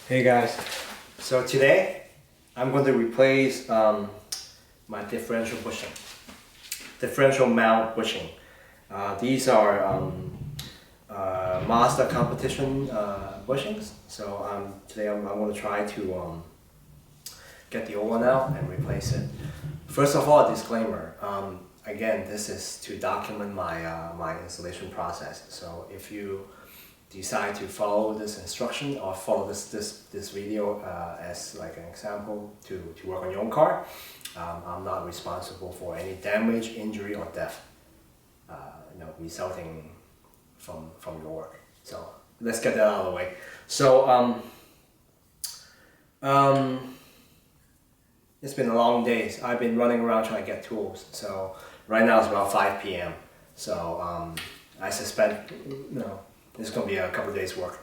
Hey guys, so today I'm going to replace my differential bushing, differential mount bushing. These are Mazda competition bushings. So today I'm going to try to get the old one out and replace it. First of all, a disclaimer. Again, this is to document my installation process. So if you decide to follow this instruction or follow this video as like an example to work on your own car, I'm not responsible for any damage, injury, or death resulting from your work. So let's get that out of the way. So it's been a long day. I've been running around trying to get tools. So right now it's about 5 p.m. So I suspect it's going to be a couple of days work.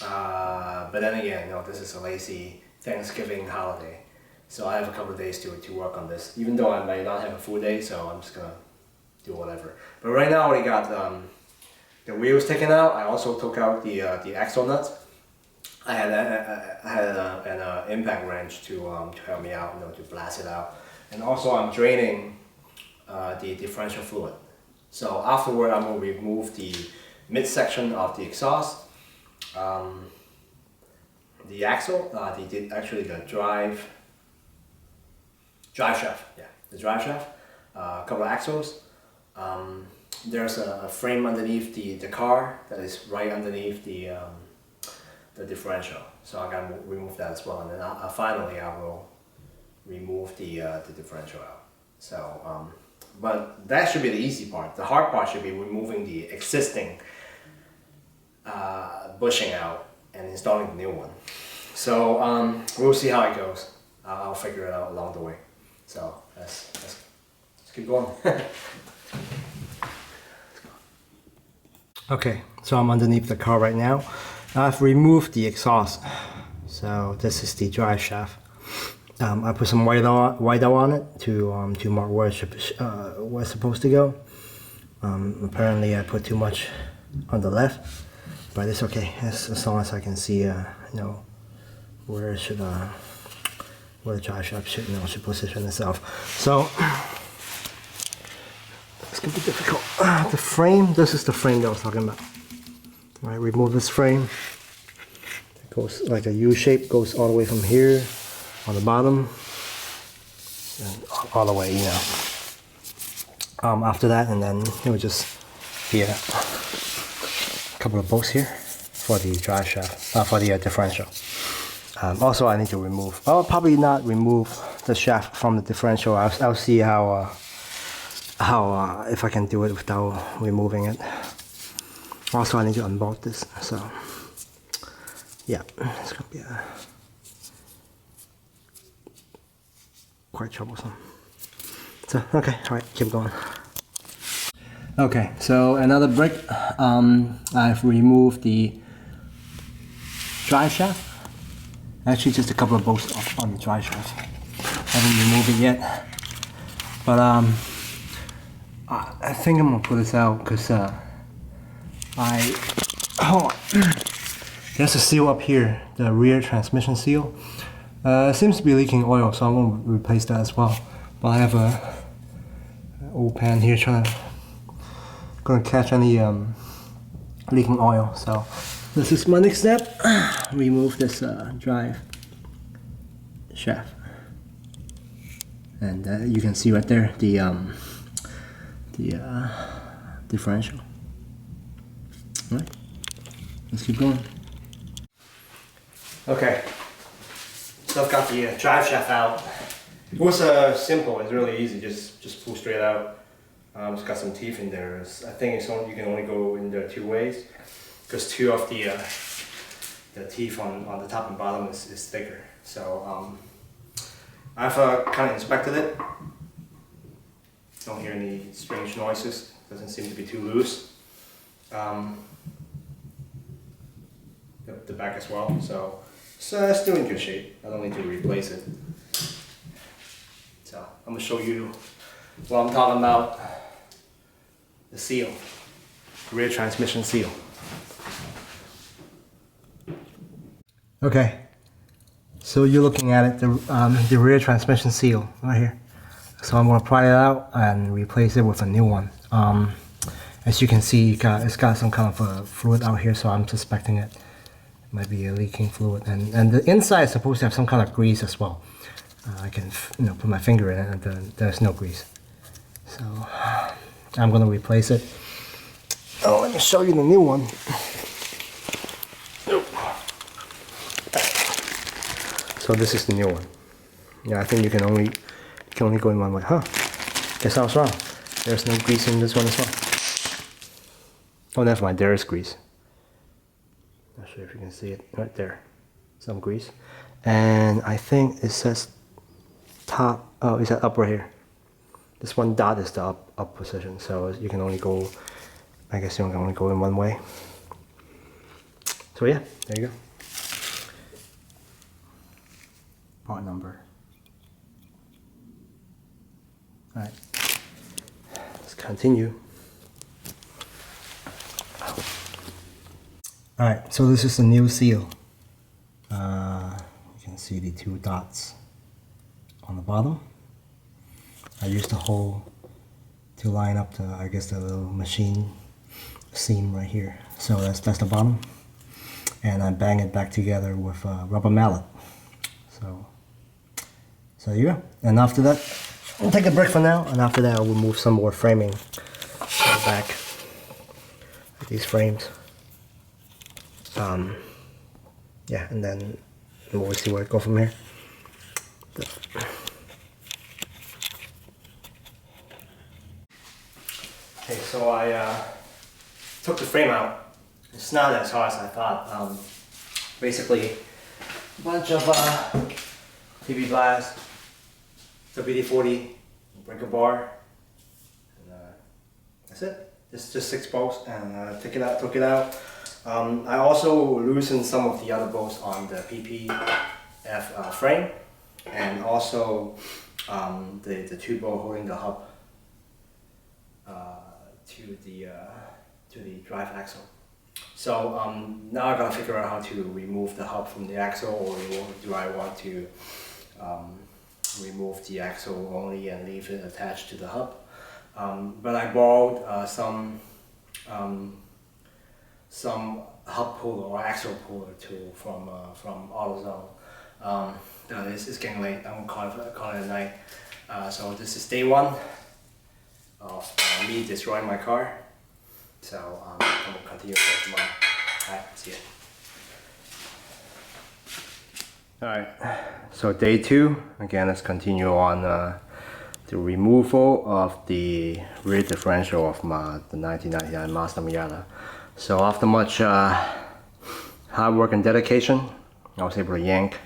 But then again, this is a lazy Thanksgiving holiday. So I have a couple of days to work on this, even though I might not have a full day, so I'm just going to do whatever. But right now I already got the wheels taken out. I also took out the axle nuts. I had an impact wrench to help me out, to blast it out. And also I'm draining the differential fluid. So afterward I'm going to remove the midsection of the exhaust, the axle, actually the drive shaft, the drive shaft, a couple of axles. There's a frame underneath the car that is right underneath the differential, so I gotta remove that as well, and then finally I will remove the differential out. So, but that should be the easy part. The hard part should be removing the existing bushing out and installing the new one. So we'll see how it goes. I'll figure it out along the way. So let's keep going. Okay, so I'm underneath the car right now. I've removed the exhaust. So this is the drive shaft. I put some white on it to mark where it's supposed to go. Apparently I put too much on the left, but it's okay as long as I can see where the drive shaft should position itself. So it's gonna be difficult. The frame, this is the frame that I was talking about. All right, remove this frame. It goes like a U shape, goes all the way from here on the bottom and all the way, after that, and then it would just be a couple of bolts here for the drive shaft, for the differential. Also, I need to remove. I'll probably not remove the shaft from the differential. I'll see how if I can do it without removing it. Also, I need to unbolt this. So yeah, it's gonna be quite troublesome. So okay, all right, keep going. Okay, so another brick. I've removed the drive shaft. Actually, just a couple of bolts off on the drive shaft. I haven't removed it yet, but I think I'm gonna pull this out because there's a seal up here, the rear transmission seal. It seems to be leaking oil, so I'm gonna replace that as well. But I have a old pan here gonna catch any leaking oil. So this is my next step. Remove this drive shaft, and you can see right there the differential. All right, let's keep going. Okay, so I've got the drive shaft out. It was simple. It's really easy. Just pull straight out. It's got some teeth in there. I think you can only go in there 2 ways, because 2 of the teeth on the top and bottom is thicker. So I've kind of inspected it. Don't hear any strange noises. Doesn't seem to be too loose. The back as well. So it's still in good shape. I don't need to replace it. So I'm gonna show you what I'm talking about. The seal, rear transmission seal. Okay, So you're looking at it, the rear transmission seal right here. So I'm gonna pry it out and replace it with a new one. As you can see, it's got some kind of a fluid out here, so I'm suspecting it might be a leaking fluid. And the inside is supposed to have some kind of grease as well. I can put my finger in it and there's no grease. So I'm gonna replace it. Oh, let me show you the new one. So this is the new one. Yeah, I think you can only go in one way. Huh? Guess I was wrong. There's no grease in this one as well. Oh, never mind. There is grease. Not sure if you can see it right there. Some grease, and I think it says top. Oh, it says up right here. This one dot is the up position, so you can only go. I guess you can only go in one way. So yeah, there you go. Part number. All right, let's continue. All right, so this is the new seal. You can see the two dots on the bottom. I used the hole to line up the, I guess, the little machine seam right here. So that's the bottom, and I bang it back together with a rubber mallet. So there you go. And after that, we'll take a break for now, and after that I will move some more framing back. These frames. Yeah, and then we'll see where it goes from here. Okay, so I took the frame out. It's not as hard as I thought. Basically, a bunch of TV glass, WD-40, breaker bar, and that's it. It's just 6 bolts, and took it out. I also loosened some of the other bolts on the PPF frame, and also the two bolts holding the hub to the drive axle. So now I gotta figure out how to remove the hub from the axle, or do I want to remove the axle only and leave it attached to the hub. But I borrowed some hub puller or axle puller tool from AutoZone. It's getting late. I'm gonna call it a night. So this is day one of me destroying my car. So I'm gonna continue with tomorrow. Alright, see ya. Alright, so day 2, again, let's continue on the removal of the rear differential of the 1999 Mazda Miata. So after much hard work and dedication, I was able to yank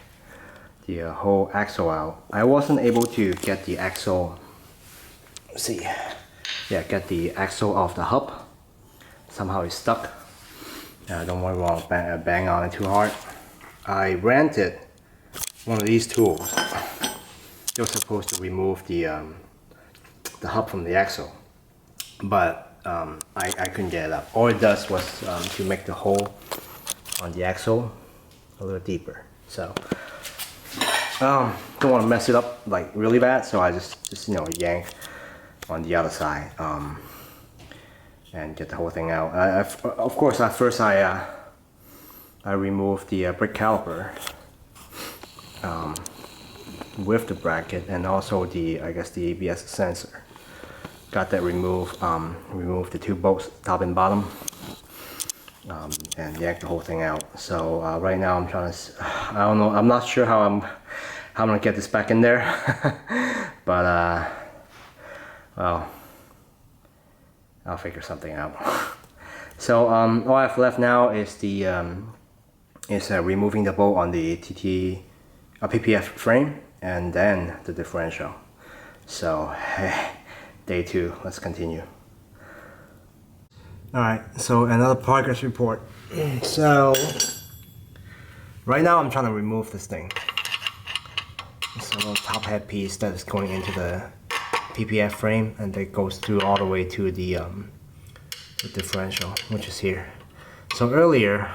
the whole axle out. I wasn't able to get the axle, get the axle off the hub. Somehow it's stuck. Don't worry about bang on it too hard. I rented one of these tools. It was supposed to remove the hub from the axle, but I couldn't get it up. All it does was to make the hole on the axle a little deeper. So don't want to mess it up like really bad, so I just yank on the other side and get the whole thing out. Of course, at first I removed the brake caliper with the bracket, and also the ABS sensor. Got that removed. Removed the 2 bolts, top and bottom, and yanked the whole thing out. So right now I'm trying to. I don't know. I'm not sure how I'm gonna get this back in there, but well, I'll figure something out. So all I have left now is removing the bolt on the PPF frame, and then the differential. So day 2, let's continue. Alright, so another progress report. So right now I'm trying to remove this thing. It's a little top head piece that is going into the PPF frame, and that goes through all the way to the differential, which is here. So earlier,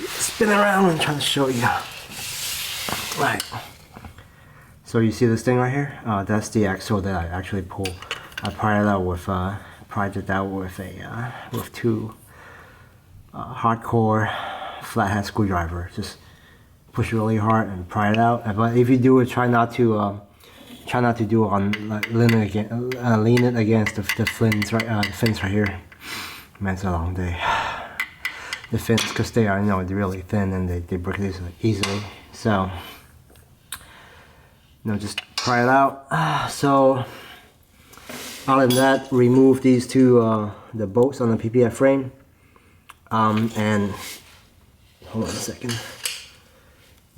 spin around and try to show you. Right. So you see this thing right here? That's the axle that I actually pull. I pried it out with with two hardcore flathead screwdriver. Just push really hard and pry it out. But if you do it, try not to do it on lean it against the fins right here. Man, it's a long day. The fins, because they are, they're really thin and they break easily. So, just pry it out. So, other than that, remove these two the bolts on the PPF frame. And hold on a second.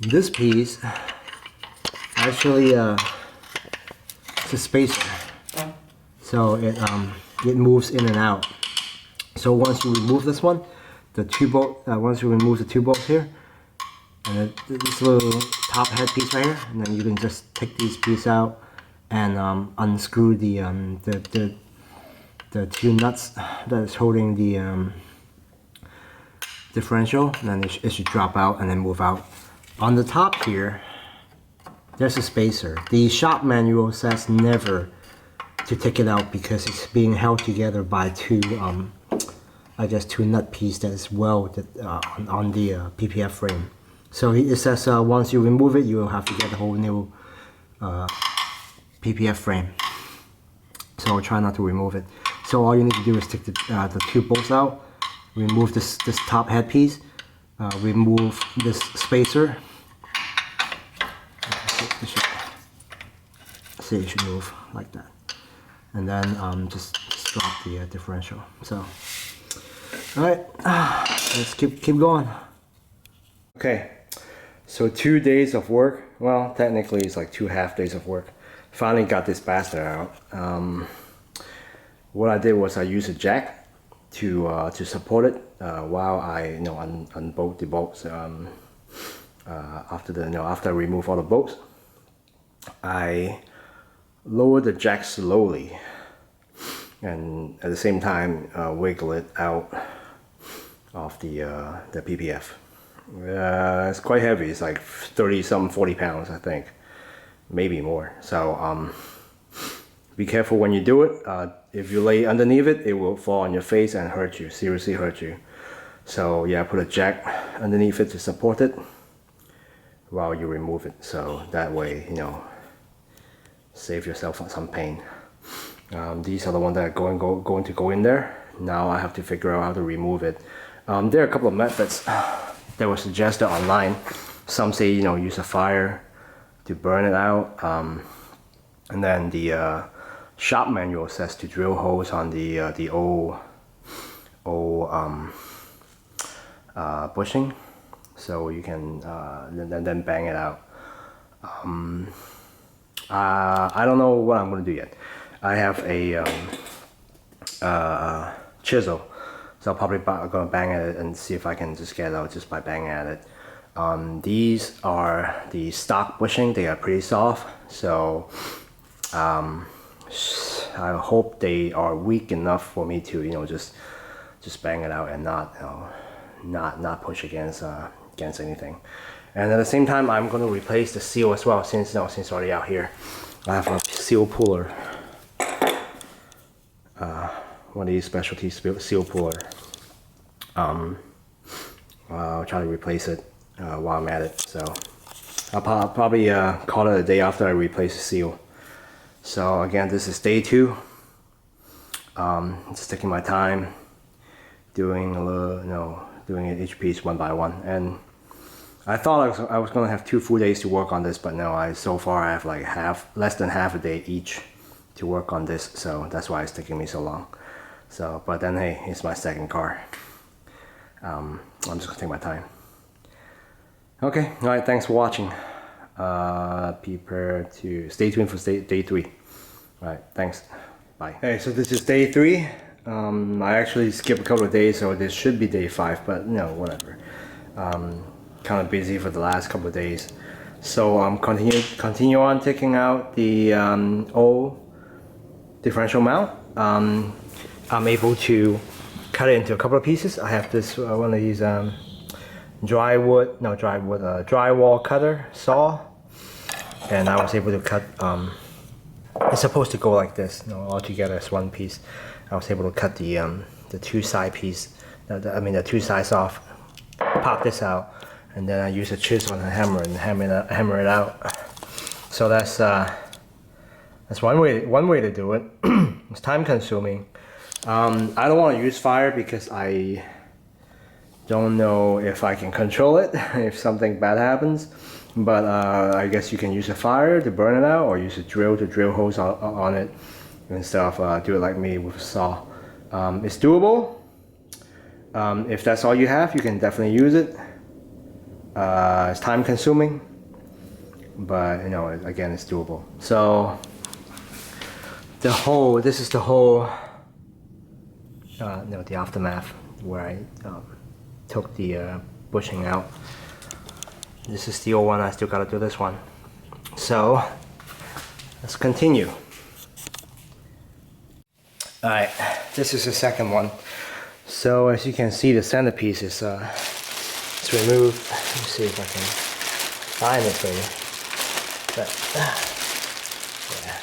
This piece actually it's a spacer, so it moves in and out. So once you remove this one, once you remove the two bolts here, and this little top head piece right here, and then you can just take these pieces out and unscrew the two nuts that is holding the differential, and then it should drop out and then move out. On the top here, there's a spacer. The shop manual says never to take it out because it's being held together by two, I guess, two nut pieces that is welded on the PPF frame. So it says once you remove it, you will have to get a whole new PPF frame. So try not to remove it. So all you need to do is take the two bolts out, remove this top head piece, remove this spacer. See, it should move like that, and then just drop the differential. So, all right, let's keep going. Okay, so 2 days of work. Well, technically it's like 2.5 days of work. Finally got this bastard out. What I did was I used a jack to support it while I unbolt the bolts. After I remove all the bolts, I lower the jack slowly and at the same time wiggle it out of the PPF. It's quite heavy. It's like 40 pounds, I think, maybe more. So be careful when you do it. If you lay underneath it, it will fall on your face and hurt you, seriously hurt you. So yeah, put a jack underneath it to support it while you remove it. So that way, save yourself some pain. These are the ones that are going to go in there. Now I have to figure out how to remove it. There are a couple of methods that were suggested online. Some say use a fire to burn it out, and then the shop manual says to drill holes on the old bushing, so you can then bang it out. I don't know what I'm going to do yet. I have a chisel, so I'm probably going to bang at it and see if I can just get it out just by banging at it. These are the stock bushing. They are pretty soft, so I hope they are weak enough for me to just bang it out and not push against anything. And at the same time, I'm going to replace the seal as well, since it's already out here. I have a seal puller, one of these specialty seal puller. I'll try to replace it while I'm at it. So I'll probably call it a day after I replace the seal. So again, this is day 2. Just taking my time, doing it each piece one by one. And I thought I was gonna have 2 full days to work on this, but no, so far I have like less than half a day each to work on this, so that's why it's taking me so long. So, but then hey, it's my second car. I'm just gonna take my time. Okay, all right, thanks for watching. Prepare to stay tuned for day 3. All right, thanks. Bye. Hey, so this is day 3. I actually skipped a couple of days, so this should be day 5, but whatever. Kind of busy for the last couple of days, so continue on taking out the old differential mount. I'm able to cut it into a couple of pieces. I have this one of these drywall cutter saw, and I was able to cut. It's supposed to go like this, all together as one piece. I was able to cut the two side piece, the two sides off, pop this out, and then I use a chisel and a hammer and hammer it out. So that's one way to do it. It's time consuming. I don't want to use fire because I don't know if I can control it if something bad happens. But I guess you can use a fire to burn it out, or use a drill to drill holes on it instead of do it like me with a saw. It's doable. If that's all you have, you can definitely use it. It's time consuming, but again, it's doable. So this is the whole the aftermath where I took the bushing out. This is the old one. I still gotta do this one. So let's continue. Alright, this is the second one. So as you can see, the centerpiece is it's removed. Let me see if I can find it for you. But, yeah,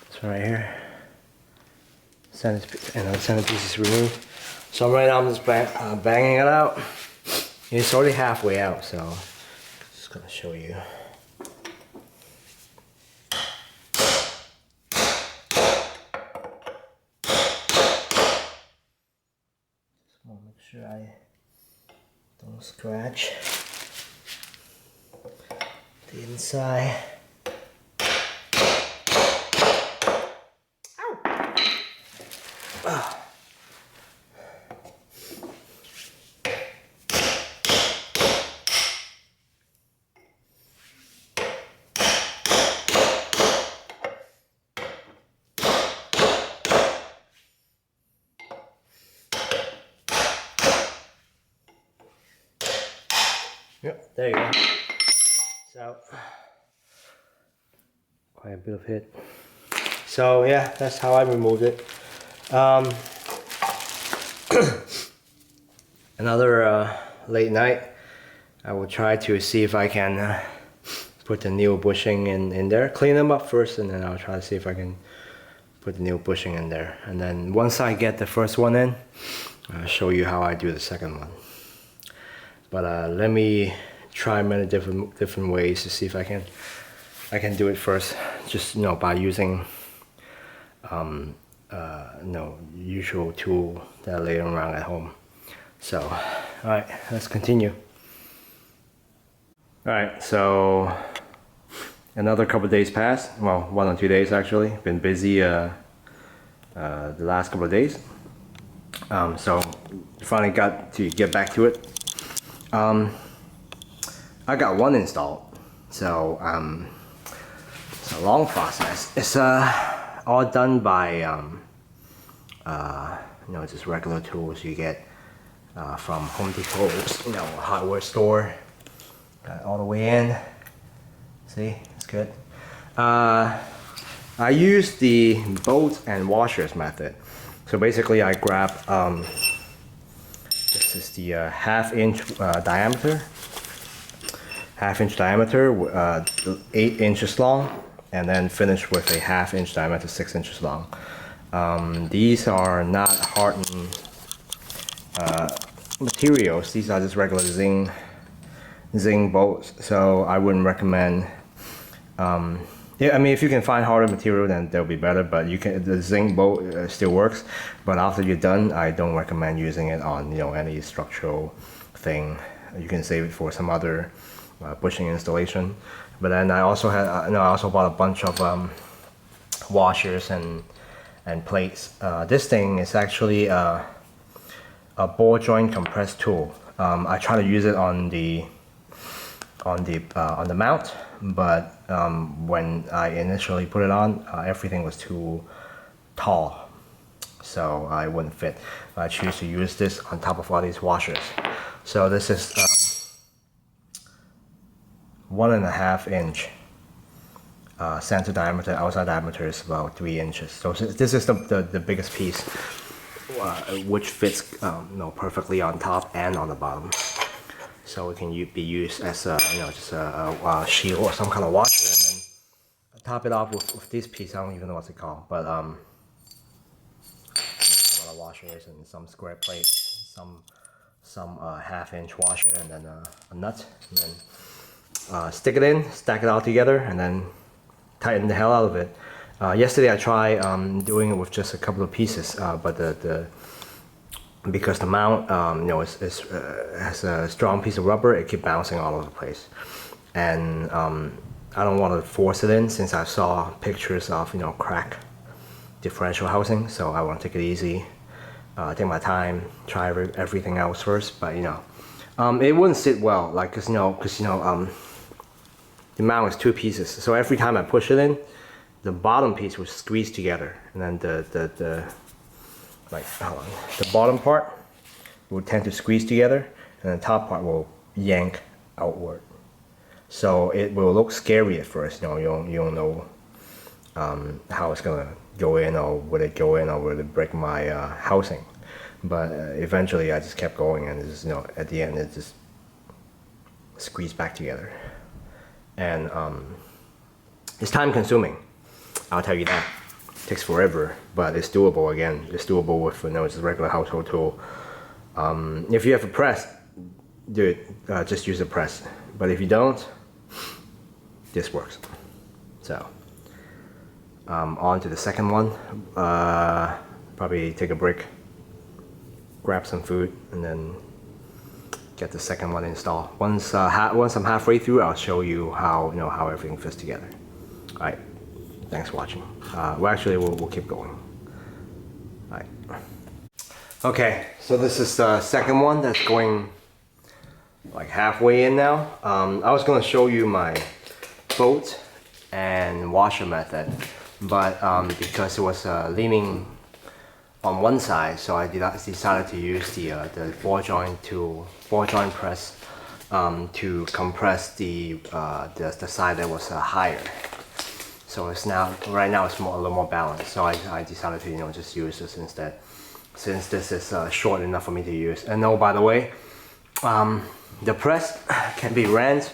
it's right here. The centerpiece is removed. So right now I'm just banging it out. It's already halfway out, so I'm just gonna show you. Just want to make sure I don't scratch the inside. Ow. Yep, there you go. So, quite a bit of hit. So yeah, that's how I removed it. Another late night, I will try to see if I can put the new bushing in there. Clean them up first, and then I'll try to see if I can put the new bushing in there. And then once I get the first one in, I'll show you how I do the second one. But let me try many different ways to see if I can do it first. Just by using usual tool that I lay around at home. So, all right, let's continue. All right, so another couple of days passed. Well, 1 or 2 days actually. Been busy the last couple of days. So finally got to get back to it. I got one installed, so it's a long process. It's all done by just regular tools you get from Home Depot's hardware store. Got it all the way in. See, it's good. I use the bolts and washers method. So basically, I grab this is the half-inch diameter, 8 inches long, and then finish with a half-inch diameter, 6 inches long. These are not hardened materials. These are just regular zinc bolts. So I wouldn't recommend. Yeah, I mean, if you can find harder material, then they'll be better. But the zinc bolt still works. But after you're done, I don't recommend using it on any structural thing. You can save it for some other bushing installation. But then I also had I also bought a bunch of washers and plates. This thing is actually a ball joint compressed tool. I try to use it on the mount, but when I initially put it on, everything was too tall, so I wouldn't fit. I choose to use this on top of all these washers. So this is 1.5 inch center diameter. Outside diameter is about 3 inches. So this is the biggest piece, which fits perfectly on top and on the bottom. so it can be used as a, just a shield or some kind of washer, and then top it off with this piece. I don't even know what's it called, but some other washers and some square plate, some half-inch washer, and then a nut, and then stick it in, stack it all together, and then tighten the hell out of it. Yesterday I tried doing it with just a couple of pieces, but because the mount has a strong piece of rubber, it keeps bouncing all over the place, and I don't want to force it in since I saw pictures of crack differential housing, so I want to take it easy, take my time, try everything else first. But it wouldn't sit well, like because the mount is two pieces, so every time I push it in, the bottom piece will squeeze together, and then the bottom part will tend to squeeze together, and the top part will yank outward. So it will look scary at first. You don't know how it's gonna go in, or will it go in, or will it break my housing. But eventually I just kept going, and just, at the end it just squeezed back together. And it's time consuming, I'll tell you that. It takes forever, but it's doable. Again, it's doable with just a regular household tool. If you have a press, do it. Just use a press. But if you don't, this works. So on to the second one. Probably take a break, grab some food, and then get the second one installed. Once I'm halfway through, I'll show you how how everything fits together. All right, thanks for watching. We'll keep going. All right. Okay, so this is the second one that's going like halfway in now. I was gonna show you my bolt and washer method, but because it was leaning on one side, so I decided to use the ball joint press to compress the side that was higher. So it's right now it's a little more balanced. So I decided to just use this instead, since this is short enough for me to use. And oh, by the way, the press can be rent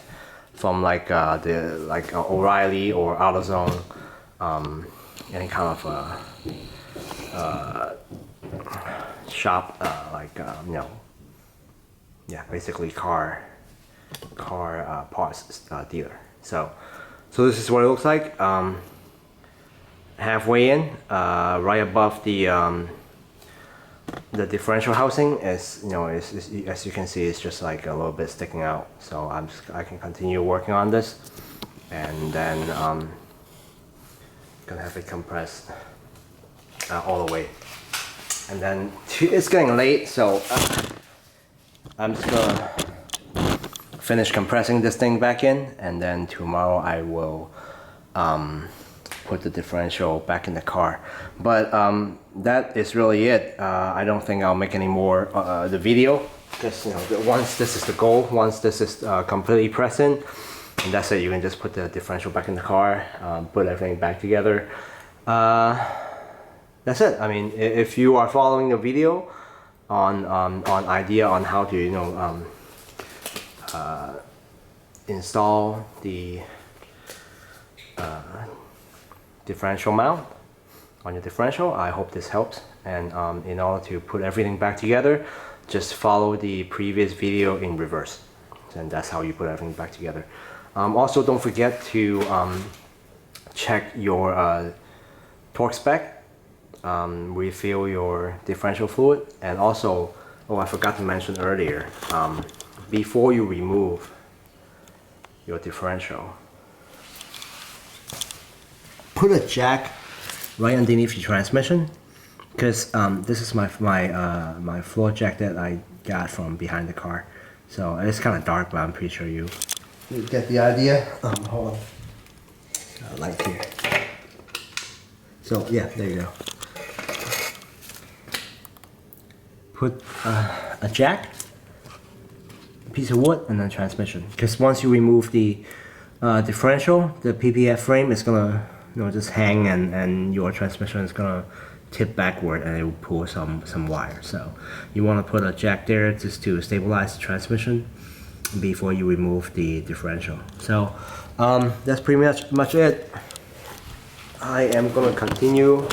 from like O'Reilly or AutoZone, any kind of shop, basically car parts dealer. So this is what it looks like. Halfway in, right above the differential housing is, as you can see, it's just like a little bit sticking out. So I can continue working on this, and then gonna have it compressed all the way. And then it's getting late, so I'm just gonna finish compressing this thing back in, and then tomorrow I will put the differential back in the car. But that is really it. I don't think I'll make any more the video, because once this is the goal, once this is completely pressed in, and that's it. You can just put the differential back in the car, put everything back together. That's it. I mean, if you are following the video on idea on how to install the differential mount on your differential, I hope this helps. And in order to put everything back together, just follow the previous video in reverse, and that's how you put everything back together. Also, don't forget to check your torque spec, refill your differential fluid, and also, I forgot to mention earlier, before you remove your differential, put a jack right underneath your transmission, because this is my floor jack that I got from behind the car. So it's kind of dark, but I'm pretty sure you get the idea. Hold on, light here. So yeah, there you go. Put a jack, a piece of wood, and then transmission. Because once you remove the differential, the PPF frame is gonna just hang, and your transmission is gonna tip backward, and it will pull some wire. So you want to put a jack there just to stabilize the transmission. before you remove the differential. So that's pretty much it. I am gonna continue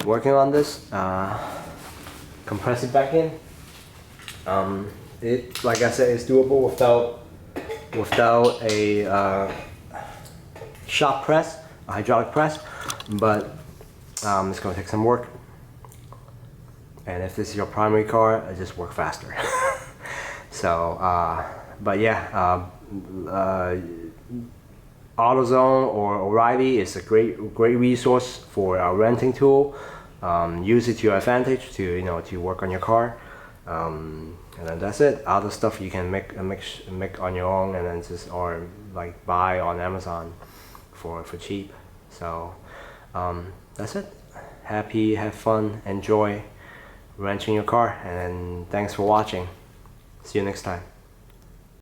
working on this, compress it back in. It, like I said, is doable without a shop press, a hydraulic press, but it's gonna take some work. And if this is your primary car, it just work faster. So, but yeah, AutoZone or O'Reilly is a great resource for a renting tool. Use it to your advantage to work on your car. And then that's it. Other stuff you can make on your own, and then just or like buy on Amazon for cheap. So that's it. Have fun, enjoy wrenching your car, and then thanks for watching. See you next time.